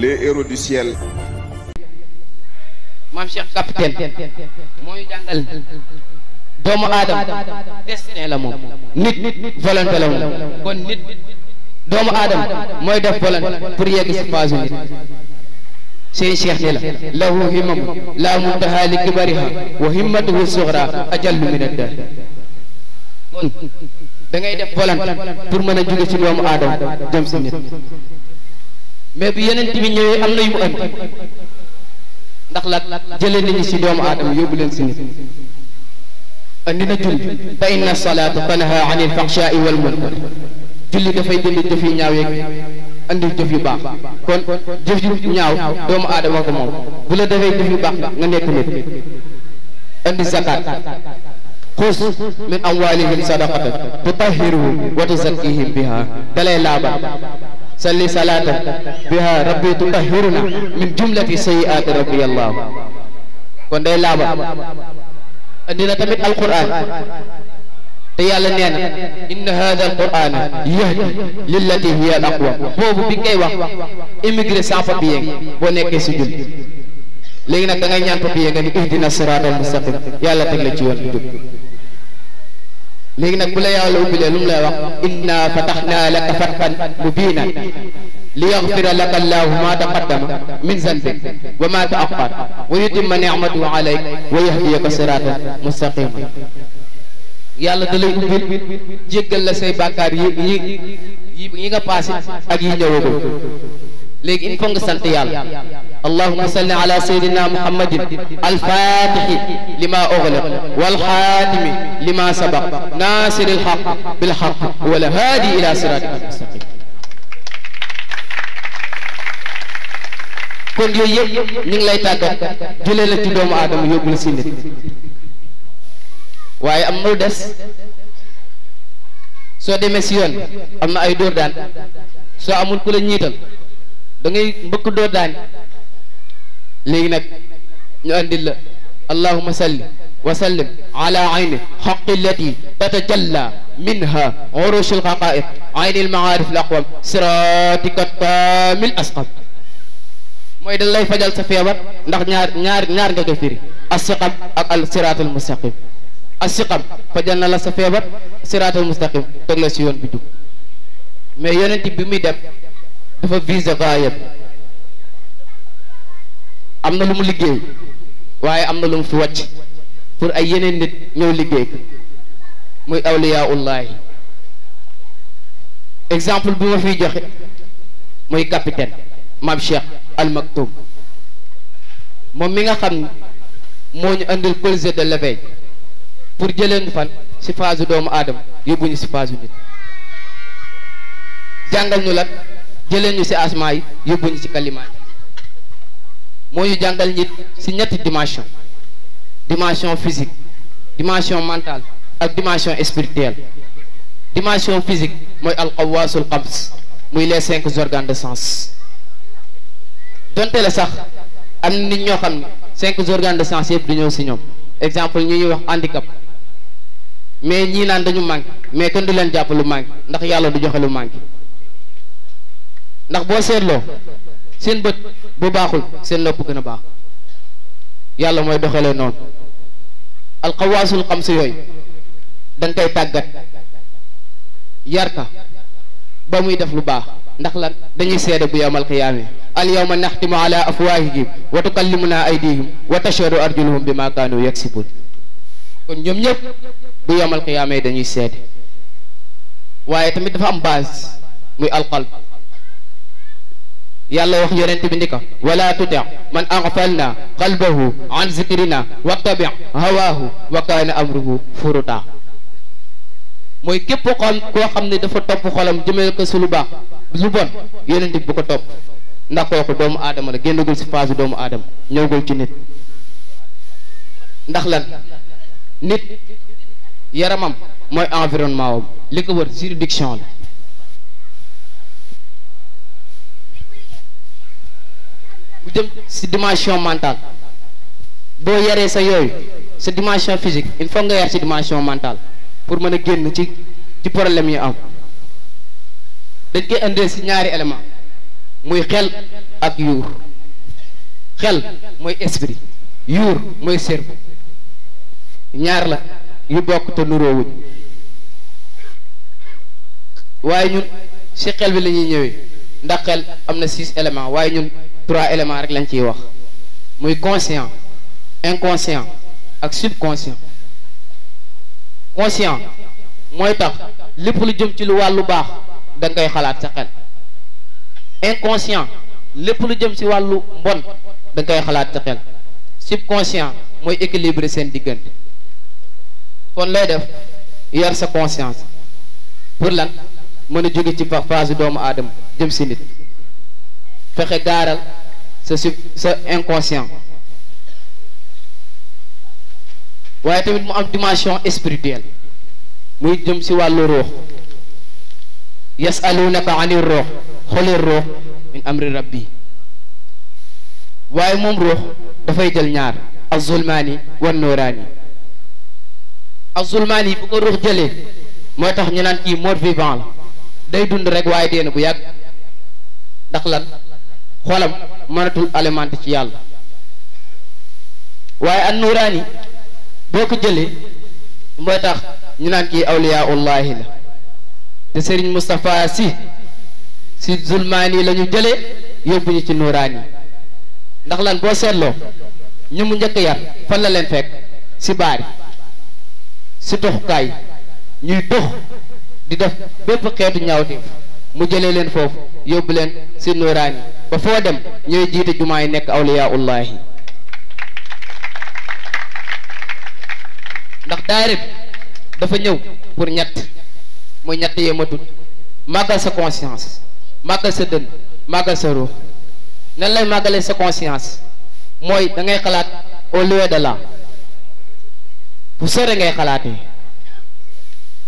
les héros du ciel. maam Cheikh capitaine mooy jàngal doomu aadama destin la moom nit volonté la moom kon nit doomu aadama mooy def volonté pour yegg si phase nit seen cheikh ni la lahu himmam la muntaha li kibariha wa himmatuhu sughra ajallu min ad-dar kon da ngay def volonté pour mën a jóge ci doomu aadama jëm si nit mais bu yeneen bi ñëwee am na yu mu andi ndax la jëlee nañu si doomu aadama yóbbu leen si nit andi na julli fa inna salaata tanha anil fahshaa'i wal munkar julli dafay dindi jëf yu ñaaw yeeg andi jëf yu baax kon jëf yu ñaaw doomu aadama ko moom bu la defee jëf yu baax nga nekk nit andi zakat xus min amwalihim sadaqatan tutahhiruhum wa tuzakkihim biha dalay laabal salli salatan biha rabbi tutahhiruna min jumlati sayyi'ati rabbi allah kon day laabal andi na tamit alquran te yàlla nee na inna hadha alqur'ana yahdi lillati hiya al-aqwam boobu bi ngay wax immigré sans papier boo nekkee si julli léegi nag da ngay ñaan papier nga ni ihdina siratal mustaqim yàlla teg la ci yoon bi jub léegi nag bu la yàlla ubbilee lu mu lay wax inna fatahna laka fathan mubinan liyaghfira laka allahu ma taqaddama min zanbik wa ma ta'akhkhar wa yutimma ni'matahu alayk wa yahdiyaka siratan mustaqima yàlla da lay ubbil jéggal la say bàkkaar yi nga passé ak yi ñëwagul léegi il faut nga sant yàlla allahumma salli ala sayyidina muhammadin al-fatihi lima ughliq wal khatimi lima sabaq nasiril haqq bil haqq wal hadi ila siratikal mustaqim kon yooyu yëpp ñu ngi lay tàggat jëlee la ci doomu aadama yóbbu la si nit waaye am na lu des soo demee si yoon am na ay dóor daan soo amul ku la ñiital da ngay mbëkk dóor daan léegi nag ñu andil la allahumma salli wa sallim ala ayni haqqi allati tatajalla minha urushul haqa'iq ayni al ma'arif al aqwam siratika tamil asqam mooy dañ lay fajal sa feebar ndax ñaar nga koy firi as-siqam ak al siratul mustaqim as-siqam fajal na la sa feebar siratul mustaqim teg la si yoon bi jub mais yonent bi muy dem dafa visé gaaya bi am na lu mu liggéey waaye am na lu mu fi wàcc pour ay yeneen nit ñëw liggéey ko muy awliyaullahi exemple bi ma fiy joxe muy capitaine Mame Cheikh Al Maktoum moom mi nga xam ne moo ñu andil colise de l'éveil pour jëleen fan si phase doomu aadama yóbbu ñu si phase nit jàngal ñu lan jëleen ñu si asmaa yi yóbbu ñu si kalimaan moo ñu jàngal nit si ñetti dimension physique dimension mentale ak dimension spirituelle dimension physique mooy alxawaasul xams muy les 5 organes de sens donte la sax am na nit ñoo xam ne 5 organes de sens yëpp du ñëw si ñoom exemple ñu ñuy wax handicap mais ñii naan dañu manqué mais kenn du leen jàpp lu manqué ndax yàlla du joxe lu manqué ndax boo seetloo seen bët bu baaxul seen nopp gën a baax yàlla mooy doxalee noonu alxawaasul xams yooyu dañ koy tàggat yar ka ba muy def lu baax ndax lan dañuy seede bu yawmal qiyaama al yawma naxtimu ala afwaahihim wa tukallimuna aydihim wa tashhadu arjuluhum bima kaanu yaksibun kon ñoom ñëpp bu yawmal qiyaama dañuy seede waaye tamit dafa am base muy alqalb yàlla wax yonent bi ni ko wala tuti man aghfalna qalbahu an zikrina wattabi hawaahu wa kaana amruhu furuta mooy képp koo xam ne dafa topp xolam jëmee ko si lu baax lu bon yonent bi bu ko topp ndax kooku doomu aadama la génnagul si phase doomu aadama ñëwgul ci nit ndax lan nit yaramam mooy environnement wam li ko wër juridiction la bu jëm si dimension mentale boo yaree sa yooyu sa dimension physique il faut nga yar si dimension mentale pour mën a génn ci problème yi am dañ koy indee si ñaari élément muy xel ak yuur xel mooy esprit yuur mooy cerveau ñaar la yu bokk te nuroowuñ waaye ñun ci xel bi la ñuy ñëwee ndax xel am na 6 éléments waaye ñun 3 éléments rek lañ ciy wax muy conscient inconscient ak subconscient conscient mooy tax lépp lu jëm ci lu wàllu baax da ngay xalaat sa xel inconscient lépp lu jëm ci wàllu mbon da ngay xalaat sa xel subconscient mooy équilibre seen diggante kon lay def yar sa conscience pour lan mën a jóge ci phase doomu aadama jëm ci nit fexe gaaral sa inconscient waaye tamit mu am dimension spirituelle muy jëm ci wàllu ruux yasalunaka anir ruux xulir ruux min amri rabbi waaye moom ruux dafay jël ñaar az-zulmaani wan nuuraani az-zulmaani bu ko ruux jëlee mooy tax ñu naan kii mort vivant la day dund rek waaye dee na bu yàgg ndax lan xolam mënatul alimenté ci yàlla waaye an nuuraani boo ko jëlee mooy tax ñu naan kii awliyaullahi la te Serigne Moustapha si zulmaani la ñu jëlee yóbbu ñu ci nuuraani ndax lan boo seetloo ñu mu njëkk yar fan la leen fekk si baari si toxukaay ñuy tox di def bépp xeetu ñaawteef mu jëlee leen foofu yóbbu leen si nuuraani ba foo dem ñooy jiite jumaa yi nekk awliyaullahi ndax daayira bi dafa ñëw pour ñett muy ñett yee matut màggal sa conscience màggal sa dënn màggal sa ruux nan lay màggalee sa conscience mooy da ngay xalaat au lieu de là fu sore ngay xalaatee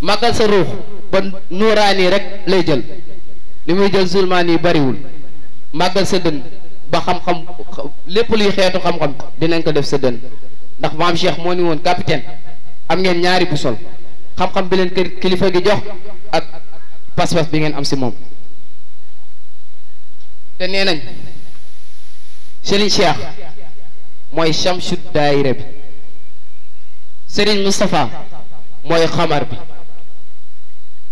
màggal sa ruux ba nuuraani rek lay jël li muy jël zulmaan yi bariwul màggal sa dënn ba xam-xam lépp luy xeetu xam-xam dinañ ko def sa dënn ndax maam Cheikh moo ni woon capitaine am ngeen ñaari bu sol xam-xam bi leen kilifa gi jox ak pas-pas bi ngeen am si moom te nee nañ Serigne Cheikh mooy chamsu daayira bi Serigne Moustapha mooy xamar bi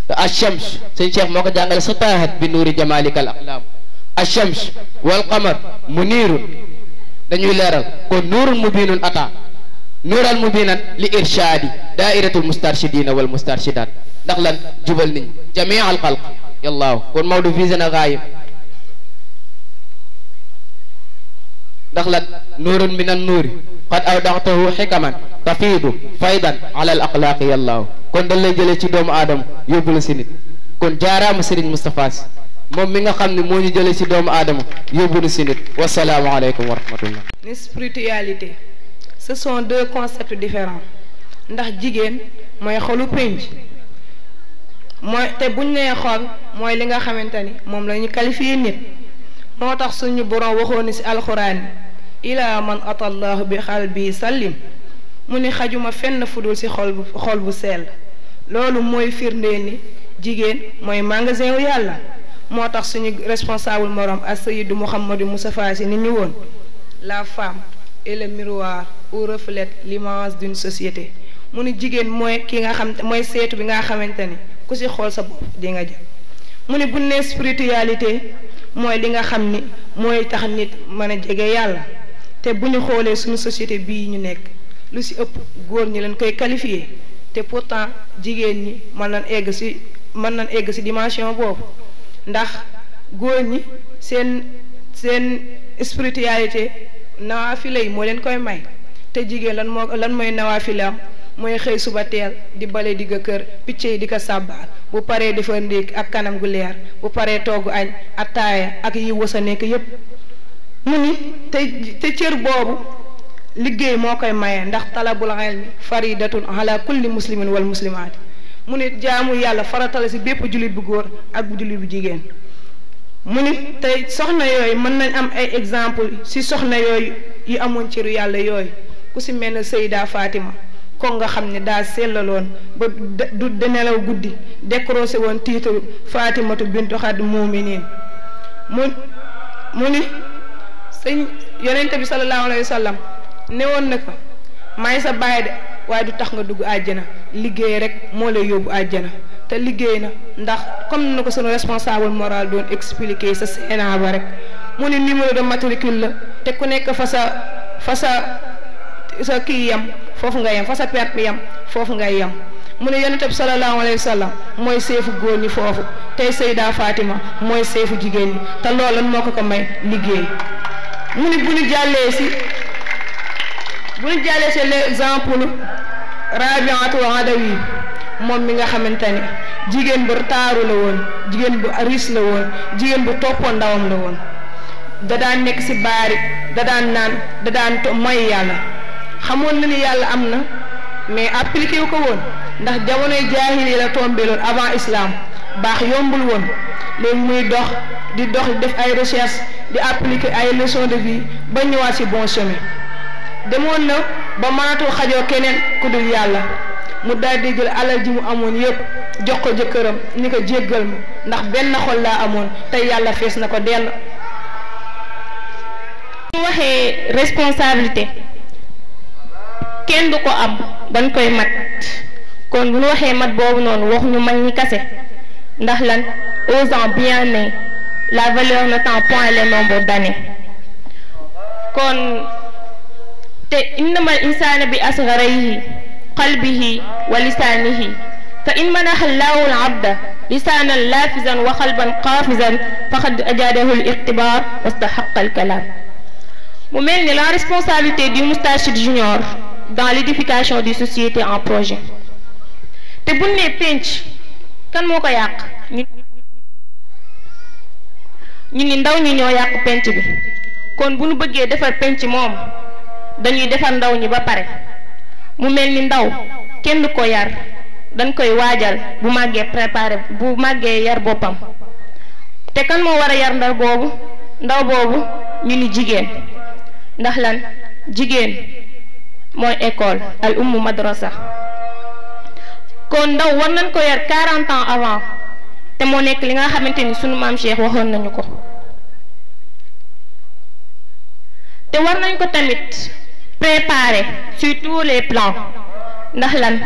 te achams Serigne Cheikh moo ko jàngale sa taahat bi nuuri jamalikal aqlaam achams wal qamar muniirun dañuy leeral kon nuurun mubiinun ata nuural mubiinan li irshaadi daairatul mustarshidina wal mustarshidaat ndax lan jubal niñ jamii al xalq yallaahu kon Maodo visé na gaayib ndax lan nuurun min an nuuri qad awdaxtahu xikaman tafiidu faydan ala al axlaaqi yallaahu kon dañ lay jëlee ci doomu aadama yóbbu la si nit kon jaaraama Serigne Moustapha Sy moom mi nga xam ne moo ñu jëlee ci doomu aadama yóbbu na si nit wasalaamu aleykum wa rahmatullah. Spiritualité, ce sont deux concepts différents ndax jigéen mooy xolu pénc mooy te buñ nee xol mooy li nga xamante ni moom la ñu qualifié nit moo tax suñu borom waxoon ni ci alxuraan ila man atallahu bi xalbi sallim mu ni xajuma fenn fudul ci xol bu sell loolu mooy firndeel ni jigéen mooy magasin wu yàlla moo tax suñu responsable morom as Sayyid Mouhamadou Moustapha Sy ni ñu woon la femme est le miroir où reflète l'image d'une société mu ni jigéen mooy ki nga xam mooy seetu bi nga xamante ni ku ci xool sa bopp di nga jël mu ni bu nee spiritualité mooy li nga xam ni mooy tax nit mën a jege yàlla te bu ñu xoolee suñu société bii ñu nekk lu ci ëpp góor ñi leen koy qualifié te pourtant jigéen ñi mën nañ egg ci dimension boobu ndax góor ñi seen spiritualité nawaafile yi moo leen koy may te jigéen lan mooy nawaafilam mooy xëy suba teel di bale digga kër picc yi di ko sàbbaal bu paree defar ndéeg ak kanam gu leer bu paree togg añ attaaya ak yi wasa nekk yépp mu ni te cër boobu liggéey moo koy maye ndax talabul ilmi faridatun ala kulli muslimin wal muslimaati mu ni jaamu yàlla faratale ci bépp jullit bu góor ak bu jullit bu jigéen mu ni tey soxna yooyu mën nañ am ay exemple ci soxna yooyu yi amoon cëru yàlla yooyu ku ci mel ne Seyda Fatima ko nga xam ne daa sellaloon ba du nelaw guddi décroché woon titre Fatimatu bintu Xadd Muminin mu ni sëñ yonente bi sallallahu alayhi wa sallam newoon na ko maay sa baay de waaye du tax nga dugg àjjana liggéey rek moo lay yóbbu àjjana te liggéey na ndax comme na ko sunu responsable moral doon expliquer sa Sénat ba rek mu ni numéro de matricule la te ku nekk fa sa kii yam foofu nga yem fa sa perte yam foofu ngay yem mu ne yonent bi sallallahu alayhi wa sallam mooy seefu góor ñi foofu tey Seyda Fatima mooy seefu jigéen ñi te loolu moo ko may liggéey mu ni bu ñu jàllee si l'exemple Rabiatul Adawi moom mi nga xamante ni jigéen bu taaru la woon jigéen bu riche la woon jigéen bu toppoon ndawam la woon da daan nekk si baari da daan naan da daan mooy yàlla xamoon na ni yàlla am na mais appliqué wu ko woon ndax jamonoy jaahili la tombé loon avant islam baax yombul woon léegi muy dox di def ay recherche di appliquer ay leçons de vie ba ñëwaat si bon chemin demoon na ba mënatul xajoo keneen ku dul yàlla mu daal di jël alal ji mu amoon yëpp jox ko jëkkëram ni ko jéggal ma ndax benn xol laa amoon tey yàlla fees na ko dell. mu waxee responsabilité kenn du ko am dañ koy mat kon bu ñu waxee mat boobu noonu wax ñu mag ñi kase ndax lan aux ans bien nés la valeur n'attend point les nombres d'années kon te innamal insaana bi asgharihi qalbihi wa lisaanihi fa in manaha allahu al-abda lisaanan laafizan wa qalban qaafizan faqad ajaadahu al-iqtibaar wastahaqa al-kalaam. mu mel ni la responsabilité du Moustarchid junior dans l'édification d'une société en projet te bu ne penc kan moo ko yàq ñu ni ndaw ñi ñoo yàq penc bi kon bu ñu bëggee defar penc moom dañuy defar ndaw ñi ba pare mu mel ni ndaw kenn ko yar dañ koy waajal bu màggee préparé bu màggee yar boppam te kan moo war a yar ndaw boobu ñu ni jigéen ndax lan jigéen mooy école al ummu madrasa kon ndaw war nañ ko yar 40 ans avant te moo nekk li nga xamante ni sunu maam Cheikh waxoon nañu ko te war nañ ko tamit préparer sur tous les plans ndax lan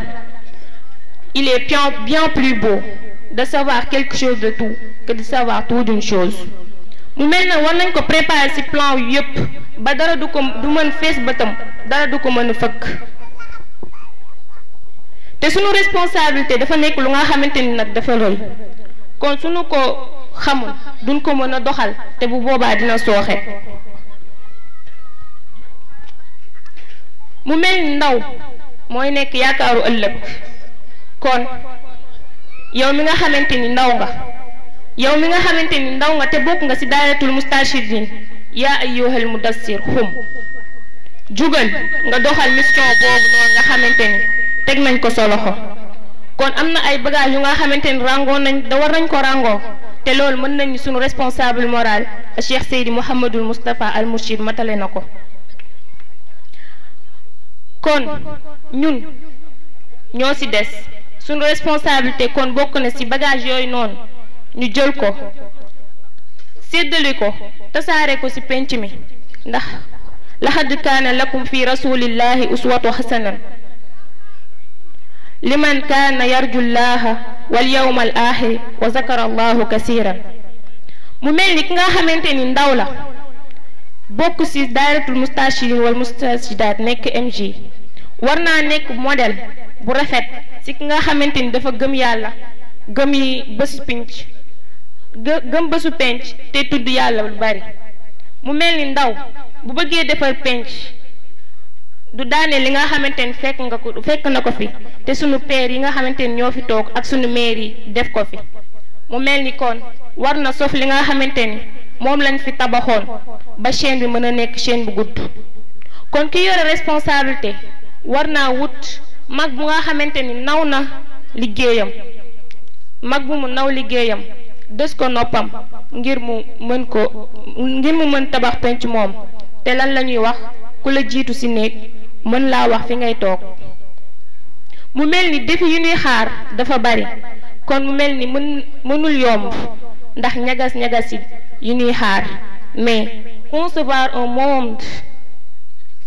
il est bien plus beau de savoir quelque chose de tout que de savoir tout d'une chose mu mel na war nañ ko préparer ci plan yu yëpp ba dara du mën fees bëtam dara du ko mën a fëkk te sunu responsabilité dafa nekk lu nga xamante ni nag dafa rëy kon sunu ko xamul duñ ko mën a doxal te bu boobaa dina sooxe mu mel ni ndaw mooy nekk yaakaaru ëllëg kon yow mi nga xamante ni ndaw nga te bokk nga ci daayiratul Moustarchidine yaa ayyuhal mudassir jugal nga doxal mission boobu noonu nga xamante ni teg nañ ko sa loxo kon am na ay bagages yu nga xamante ni ràngoo nañ da war nañ ko ràngoo te loolu mën nañu sunu responsable moral Cheikh Seydi Mouhamadul Moustapha al Mourchid matale na ko kon ñun ñoo ci des sunu responsabilité kon bokk na ci bagage yooyu noonu ñu jël ko séddale ko tasaare ko ci penc mi ndax laqad kaana lakum fi rasulillahi uswatu hasanan liman kaana yarju llaha wal yawmal aaxir wa zakara allahu kasiran mu mel ni ki nga xamante ni ndaw la bokk ci daayiratul Moustarchidine wal Moustarchidaat nekk MJ war naa nekk modèle bu rafet ci ki nga xamante ni dafa gëm yàlla gëm yi bésu penc gëm bésu penc te tudd yàlla lu bari mu mel ni ndaw bu bëggee defar penc du daane li nga xamante ni fekk na ko fi te sunu père yi nga xamante ni ñoo fi toog ak sunu maire yi def ko fi mu mel ni kon war na sof li nga xamante ni moom lañ fi tabaxoon ba chaîne bi mën a nekk chaîne bu gudd kon ki yore responsabilité war naa wut mag bu nga xamante ni naw na liggéeyam mag bu mu naw liggéeyam des ko noppam ngir mu mën tabax penc moom te lan la ñuy wax ku la jiitu ci néeg mën laa wax fi ngay toog mu mel ni défi yu ñuy xaar dafa bari kon mu mel ni mënul yomb ndax ñagas-ñagas yu ñuy xaar Mais concevoir un monde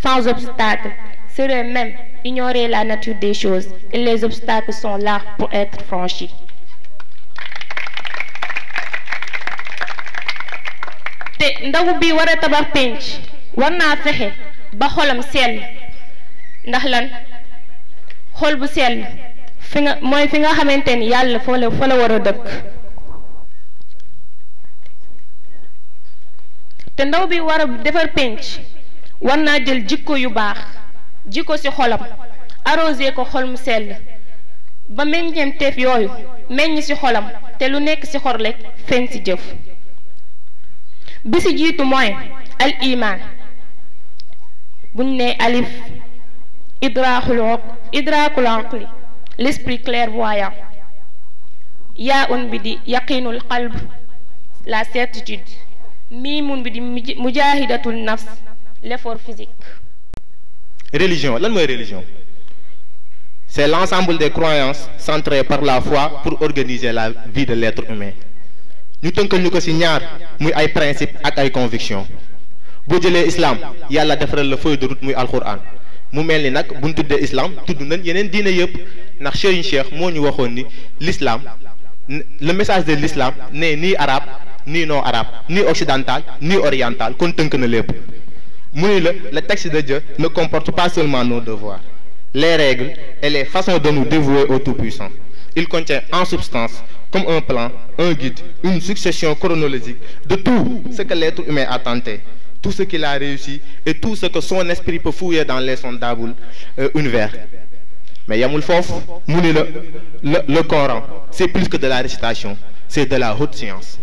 sans obstacles serait même ignorer la nature des choses, et les obstacles sont là pour être franchis. te ndaw bi war a tabax penc war naa fexe ba xolam sell, ndax lan xol bu sell fi nga mooy fi nga xamante ni yàlla fa la war a dëkk. te ndaw bi war a defar penc war naa jël jikko yu baax jikko ci xolam arrosé ko xol mu sell ba meññeenteef yooyu meññ ci xolam te lu nekk ci xol rek feeñ ci jëf. bi ci jiitu mooy al iman buñ ne alif idrakul aqli l'esprit clairvoyant, yaa un bi di yaqinul qalb la certitude, miimun bi di mujahidatul nafs l'effort physique. Religion lan mooy religion? C'est l'ensemble des croyances centrées par la foi pour organiser la vie de l'être humain. ñu tënkal ñu ko ci ñaar muy ay principe ak ay conviction. boo jëlee islam yàlla defaral la feuille de route muy alquran mu mel ni nag bu ñu tuddee islam tudd nañ yeneen diine yëpp ndax Serigne Cheikh moo ñu waxoon ni l'islam le message de l'islam n'est ni arabe ni non arabe ni occidental ni oriental kon tënk na lépp. mu ni la le texte de Dieu ne comporte pas seulement nos devoirs, les règles et les façons de nous dévouer au Tout-Puissant. Il contient en substance comme un plan, un guide, une succession chronologique de tout ce que l'être humain a tenté, tout ce qu'il a réussi et tout ce que son esprit peut fouiller dans l'insondable univers. Mais yamul foofu mu ni la le Coran c'est plus que de la récitation, c'est de la haute science.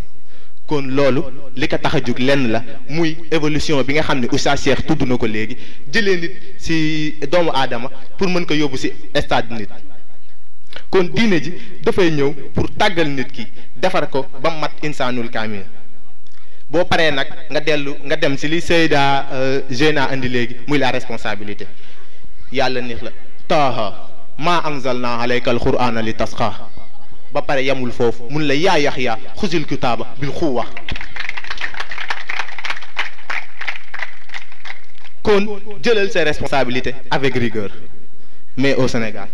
kon loolu li ko tax a jóg lenn la muy évolution bi nga xam ne Oustaz Cheikh tudd na ko léegi jëlee nit ci doomu aadama pour mën ko yóbbu ci stade nit. kon diine ji dafay ñëw pour tàggal nit ki defar ko ba mat insaanul kaamil boo paree nag nga dem ci li Seyda Zeyna andi léegi muy la responsabilité yàlla neex la taaha maa anzalna alayka alqur'ana li tasqa ba pare yamul foofu mun la yaa Yaxya xuzil kitaaba bil xuwa. kon jëlal ses responsabilités avec rigueur. Mais au Sénégal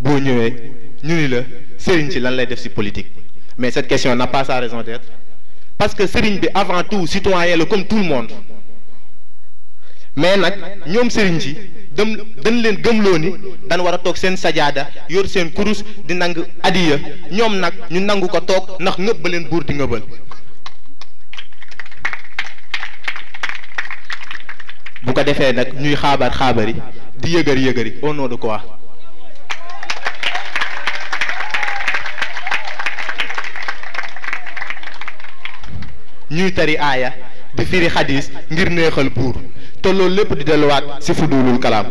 boo ñëwee ñu ni la sëriñ ci lan lay def ci politique, mais cette question n'a pas sa raison d'être parce que sëriñ bi avant tout citoyen la comme tout le monde. mais nag ñoom sëriñ ci dañ leen gëmloo ni dañ war a toog seen sajaada yor seen kurus di nang adiya ñoom nag ñu nangu ko toog ndax ngëb ba leen buur di ngëbal. bu ko defee nag ñuy xaabari di yëgëri au nom de quoi. ñuy tari aaya di firi xadis ngir neexal buur te loolu lépp di delluwaat ci fudulul kalaam.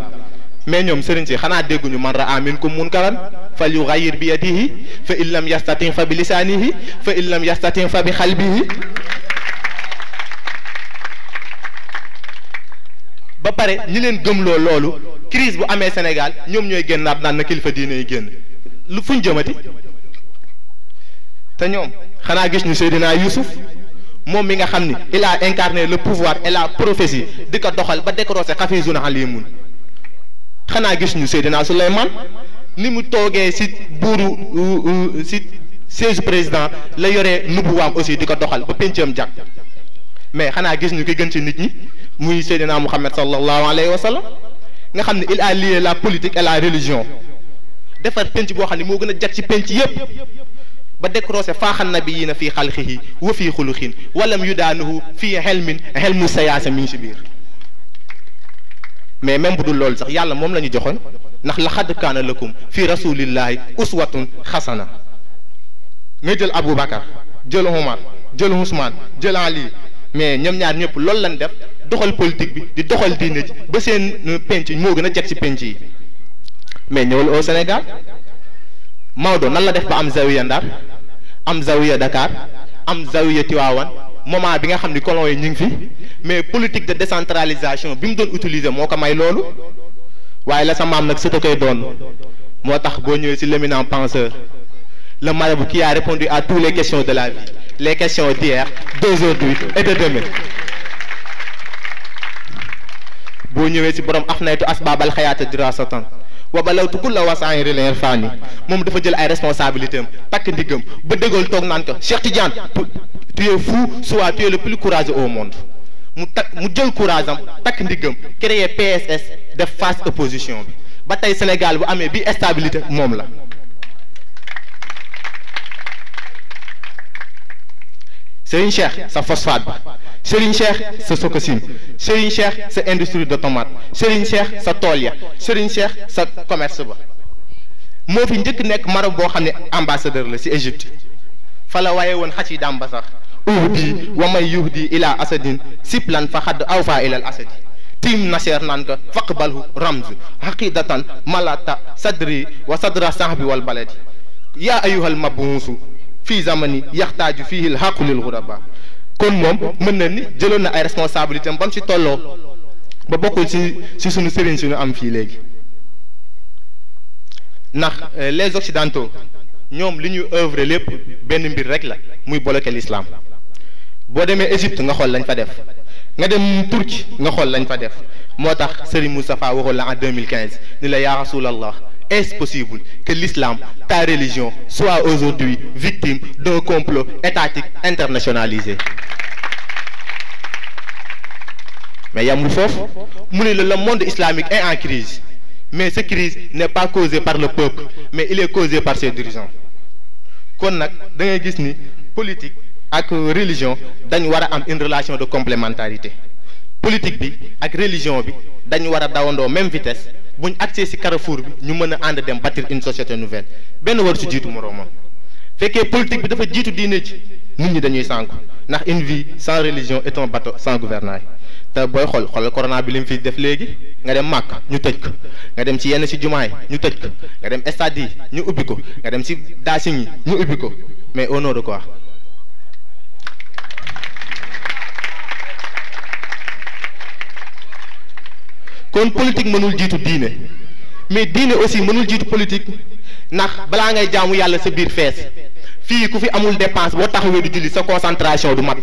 mais ñoom sëriñ si xanaa dégguñu man ra'a minkum munkaran fal yughayyir bi yadihi fa in lam yastati' fa bi lisaanihi fa in lam yastati' fa bi qalbihi. ba pare ñi leen gëmloo loolu crise bu amee Sénégal ñoom ñooy génnaat naan na kilifa diine yi génn lu fuñ jëmati. te ñoom xanaa gis ñu Seydina Youssouf moom mi nga xam ni il a incarné le pouvoir et la prophétie di ko doxal ba décroché xafizun alimun. xanaa gis ñu Seydina Souleymane ni mu toogee ci buuru ci siège président la yoree nubuwaam aussi di ko doxal ba pencam jàkk. mais xanaa gis ñu ki gën ci nit ñi muy Seydina Muhammad sallallahu alayhi wa sallam nga xam ne il a lié la politique et la religion defar penc boo xam ne moo gën a jag ci penc yépp ba décroché faaxan nabiyina fii xalqihi wa fii xuluqin walam yudaanuhu fii xelmu sayaasa mi ngi ci biir. mais même bu dul loolu sax yàlla moom la ñu joxoon ndax laqad kaana lakum fi rasulillahi uswatun xasana nga jël Aboubacar jël Omar jël Ousmane jël Ali mais ñoom ñaar ñëpp loolu lañ def doxal politique bi di doxal diine ji ba seen penc moo gën a jag ci penc yi. mais ñëwal au Sénégal Maodo nan la def ba am zawiya Ndar am zawiya Dakar am zawiya Tiwaawan moment bi nga xam ni colon yi ñu ngi fi mais politique de décentralisation bi mu doon utiliser moo ko may loolu waaye la sa maam nag sëta koy doon moo tax boo ñëwee ci l'éminent penseur le marabout qui a répondu à toutes les questions de la vie, les questions d'hier, d'aujourd'hui et de demain. boo ñëwee si borom afnaytu asbaabal xayaata dirasatan wa balawtu kulla wasa'in relève fani moom dafa jël ay responsabilités am takk ndiggam ba déggool toog naan ko Cheikh Tidiane tu es fou soit tu es le plus courageux au monde mu jël courage am takk ndiggam créer PSS def face opposition bi ba tey Sénégal bu amee bi stabilité moom la. Serigne Cheikh sa phosphate ba Serigne Cheikh sa Sococim Serigne Cheikh sa industrie de tomate Serigne Cheikh sa tool ya Serigne Cheikh sa commerce ba moo fi njëkk nekk Maroc boo xam ne ambassadeur la si Égypte fa la waaye woon xac yi daam ba sax uhdi wa may yuhdi ila asadin siplan fa xadd aw fa ilal asadi tim naseer naan ka faqbalhu ramz xaqidatan malata sadri wa sadra sahbi wal baladi yaa ayuhal mabuusu fii zamani yaxtaaju fihi l xaqu lil xuraba kon moom mën na ni jëloon na ay responsabilité am ba mu si tolloo ba bokkul si suñu sëriñ suñu am fii léegi ndax les occidentaux ñoom li ñuy œuvre lépp benn mbir rek la muy bloquer l'islam boo demee Égypte nga xool lañ fa def nga dem Turquie nga xool lañ fa def moo tax Serigne Moustapha waxoon la en 2015 ni la yaa rasulallah est-ce possible que l'islam, ta religion, soit aujourd'hui victime d'un complot étatique internationalisé? Mais yamul foofu mu ne le monde islamique est en crise mais cette crise n'est pas causée par le peuple mais il est causé par ses dirigeants kon nag da ngay gis ni politique ak religion dañ war a am une relation de complémentarité politique bi ak religion bi dañ war a dawandoo même vitesse buñ accès ci carrefour bi ñu mën a ànd dem bâtir une société nouvelle benn war ci jiitu moroomam fekkee politique bi dafa jiitu diine ci nit ñi dañuy sànku ndax une vie sans religion est un bateau sans gouvernail te booy xool corona bi li mu fi def léegi nga dem màkk ñu tëj ko nga dem ci yenn ci jumaay ñu tëj ko nga dem stade yi ñu ubbi ko nga dem ci daasiñ yi ñu ubbi ko mais au nom de quoi? kon politique mënul jiitu diine mais diine aussi mënul jiitu politique ndax balaa ngay jaamu yàlla sa biir fees fii ku fi amul dépense boo taxawee di julli sa concentration du mat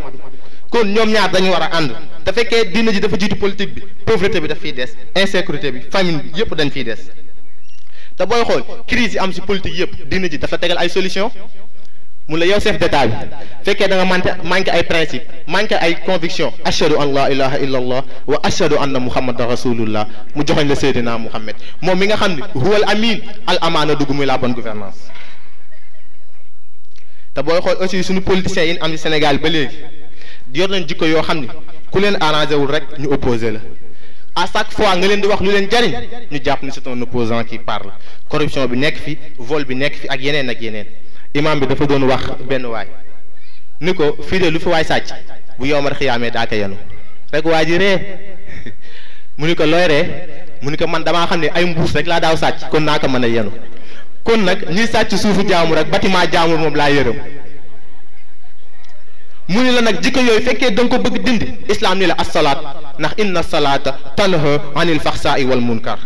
kon ñoom ñaar dañu war a ànd te fekkee diine ji dafa jiitu politique bi pauvreté bi daf fiy des insécurité bi famine bi yëpp dañ fiy des te booy xool crise yi am ci politique yëpp diine ji dafa tegal ay solution mun la yow chef d'état bi fekkee da nga manqué ay principe manqué ay conviction ashhadu an la ilaha illa allah wa ashhadu anna muhammadan rasulullah mu joxoñ la seydina muhammad moom mi nga xam ne huwal amin al amaana dugg muy la bonne gouvernance te booy xool aussi suñu politiciens yi am ci Sénégal ba léegi yor nañ jikko yoo xam ne ku leen arrangé wul rek ñu opposé la à chaque fois nga leen di wax lu leen jariñ ñu jàpp ni c'est un opposant qui parle corruption bi nekk fi vol bi nekk fi ak yeneen ak yeneen imam bi dafa doon wax benn waay ni ko fii de lu fi waay sàcc bu yowmal xiyaamee daa ko yenu rek waa ji ree mu ni ko looy ree mu ni ko man damaa xam ne ay mbuus rek laa daaw sàcc kon naa ko mën a yenu kon nag ñuy sàcc suufu jaamur rek bâtiment jaamur moom laa yërëm mu ni la nag jikko yooyu fekkee da nga ko bëgg dindi islam ni la as-salaat ndax inna salaata tanha anil faxsaa'i wal munkar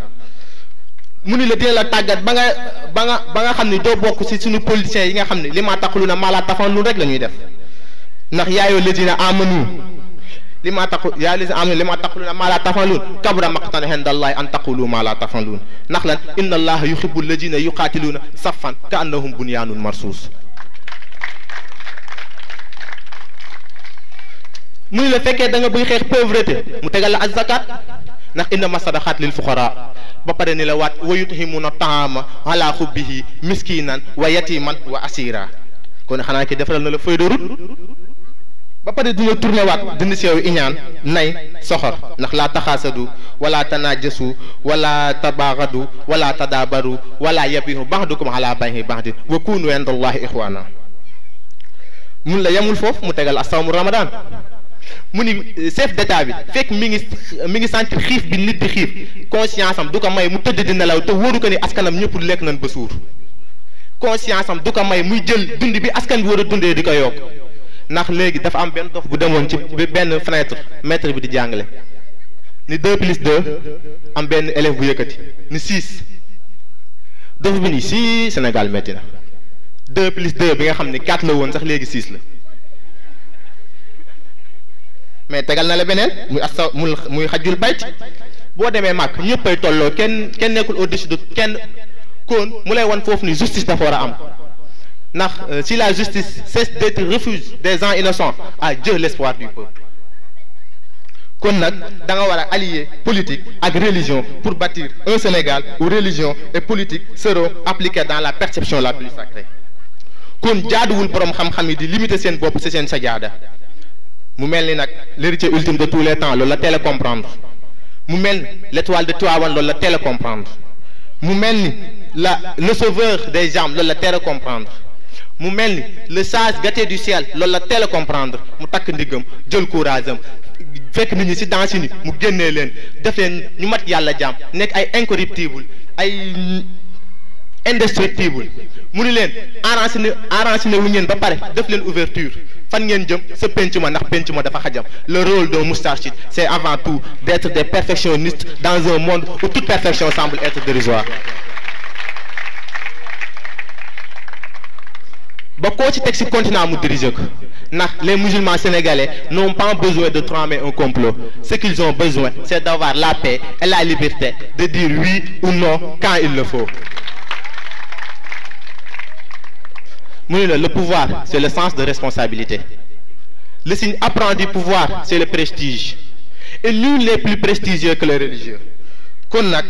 mu ni la dina la tàggat ba nga xam ne doo bokk ci suñu politiciens yi nga xam ne li ma taquluna maa laa tafalun rek la ñuy def ndax yaayoo lazina amanu li ma taquluna maa laa tafalun kabura maqtan indallahi an taqulu maa laa tafalun ndax lan inna allaha yuhibbu lazina yuqatiluna saffan ka annahum bunyanun marsus mu ni la fekkee da nga bëgg xeex pauvreté mu tegal la az-zakat ndax innama sadaqat lil fuqara ba pare ni la waat wa yut'imuna ta'ama ala xubbihi miskinan wa yatiman wa asira kon xanaa ki defaral na la feuille de route ba pare dina tourné waat dindi seew iñaan nay soxor ndax laa taxaasadu wala tanajasu wala tabaagadu wala tadabaru wala yabihu ba'dukum ala bayhi ba'din wa kunu indallahi ixwana mun la yemul foofu mu tegal asawmu ramadan mu ni chef d'état bi fekk mi ngi sentir xiif bi nit di xiif conscience am du ko may mu tëdd di nelaw te wóoru ko ni askanam ñëpp lekk nañ ba suur conscience am du ko may muy jël dund bi askan bi war a dundee di ko yokk ndax léegi dafa am benn dof bu demoon ci benn fenêtre maître bi di jàngale ni 2 plus 2 am benn élève bu yëkkati ni 6 dof bi ni si Sénégal métti na 2 plus 2 bi nga xam ne 4 la woon sax léegi 6 la mais tegal na la beneen muy muy xajul bayt boo demee màkk ñëppay tolloo kenn nekkul au-dessus de kenn kon mu lay wan foofu ni justice dafa war a am ndax si la justice cesse d'être refuge des gens innocents à Dieu l'espoir du peuple kon nag da nga war a allier politique ak religion pour bâtir un Sénégal où religion et politique seront appliquées dans la perception la plus sacrée kon jaaduwul borom xam-xam yi di limiter seen bopp ci seen sajaada mu mel ni nag l'héritier ultime de tous les temps loolu la teel a comprendre mu mel ni l'étoile de Tivaouane loolu la teel a comprendre mu mel ni le sauveur des âmes loolu la teel a comprendre mu mel ni le sage gâté du ciel loolu la teel a comprendre mu takk ndiggam jël courage am fekk nit ñi ci danse ni mu génnee leen def leen ñu mat yàlla jaam nekk ay incorruptible ay indestructible mu ni leen enraciné wu ngeen ba pare def leen ouverture fan ngeen jëm sa penc ma ndax penc ma dafa xajam le rôle d'un moustarchide c'est avant tout d'être des perfectionnistes dans un monde où toute perfection semble être dérisoire ba koo ci teg ci continent mu diriger ko ndax les musulmans sénégalais n'ont pas besoin de tramer un complot ce qu'ils ont besoin c'est d'avoir la paix et la liberté de dire oui ou non quand il le faut mu ne la le pouvoir c'est le sens de responsabilité le signe apparent du pouvoir c'est le prestige et nul n'est plus prestigieux que le religieux kon nag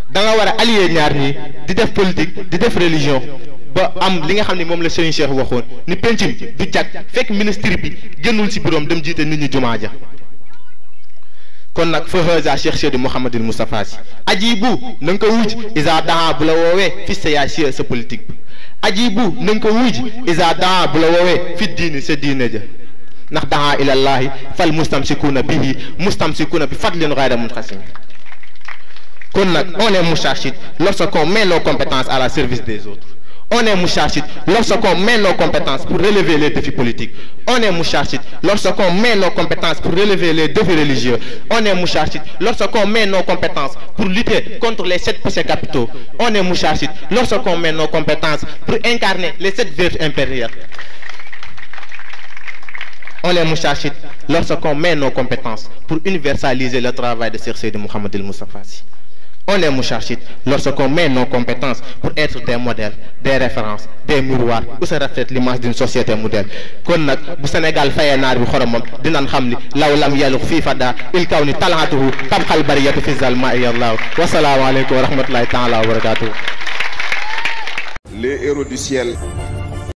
da nga war a allier ñaar ñi di def politique di def religion ba am li nga xam ne moom la Serigne Cheikh waxoon ni pencim du jag fekk ministre bi génnul ci bureau dem jiite nit ñi jumaa ja kon nag fa haza Cheikh Seydi Mouhamadul Moustapha Sy ajibu na nga ko wuj isa daa bu la woowee fi sa yaa sa politique bi ajibu na nga ko wuj isa daa bu la woowee fi diini sa diine ja ndax daa ilallahi fal mustamsikuna bihi mustamsikuna bi fadlin ghayra munqasim kon nag on est moustarchide lorsqu'on met nos compétences à la service des autres. On est moustarchide lorsqu'on met nos compétences pour relever les défis politiques. On est moustarchide lorsqu'on met nos compétences pour relever les défis religieux. On est moustarchide lorsqu'on met nos compétences pour lutter contre les 7 péchés capitaux. On est moustarchide lorsqu'on met nos compétences pour incarner les 7 vertus impériales. On est moustarchide lorsqu'on met nos compétences pour universaliser le travail de Cheikh Seydi Mouhamadul Moustapha Sy. On est moustarchide lorsqu'on met nos compétences pour être des modèles, des références, des miroirs où se reflète l'image d'une société modèle. kon nag bu Sénégal fayee naar bi xoromam dinañ xam ni law lam yalux fii fada il kaw ni talaatuhu tabxal bariyatu fi zalma iyallahu wasalaamu aleykum wa rahmatullahi taala wa barakatuhu. Les héros du ciel